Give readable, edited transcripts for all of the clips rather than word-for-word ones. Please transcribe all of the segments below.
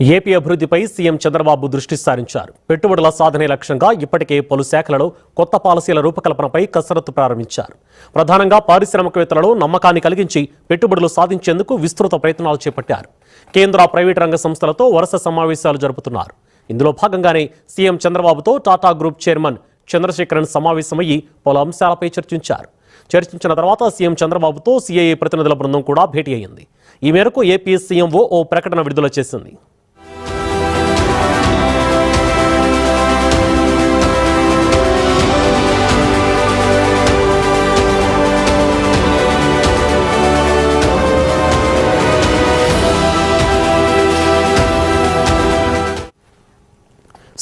AP అభివృద్ధిపై CM Chandrababu దృష్టి సారించారు. పెట్టుబడుల సాధనే లక్ష్యంగా ఇప్పటికే పలు శాఖలలో కొత్త పాలసీల రూపకల్పనపై కసరత్తు ప్రారంభించారు. ప్రధానంగా పారిశ్రామికవేత్తలలో నమ్మకాన్ని కలిగించి పెట్టుబడులు సాధించేందుకు విస్తృత ప్రయత్నాలు చేపట్టారు. కేంద్ర ప్రైవేటు రంగ సంస్థలతో వరుస సమావేశాలు జరుపుతున్నారు. ఇందులో భాగంగానే సీఎం చంద్రబాబుతో టాటా గ్రూప్ చైర్మన్ చంద్రశేఖరన్ సమావేశమయ్యి పలు అంశాలపై చర్చించిన తర్వాత సీఎం చంద్రబాబుతో సీఐఏ ప్రతినిధుల బృందం కూడా భేటీ అయింది. ఈ మేరకు ఏపీ సీఎంఓ ఓ ప్రకటన విడుదల చేసింది.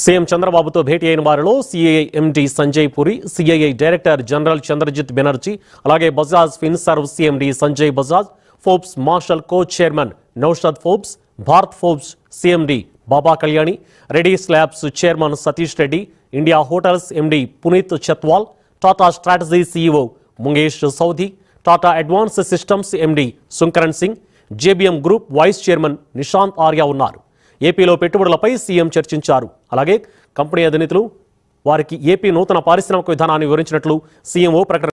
సీఎం చంద్రబాబుతో భేటీ అయిన వారిలో CII MD Sanjay Puri, CII director general Chandrajit Banerjee, అలాగే Bajaj Finserv CMD Sanjay Bajaj, Forbes Marshall co chairman Naushad Forbes, Bharat Forbes CMD Baba Kalyani, Reddy's labs chairman Satish Reddy, India hotels MD Puneet Chatwal, Tata strategy CEO ముంగేష్ సౌదీ, Tata advance systems MD Sukaran Singh, JBM group vice chairman Nishant Arya ఉన్నారు. ఏపీలో పెట్టుబడులపై సీఎం చర్చించారు. అలాగే కంపెనీ అధినేతలు వారికి ఏపీ నూతన పారిశ్రామిక విధానాన్ని వివరించినట్లు సీఎంఓ ప్రకటన.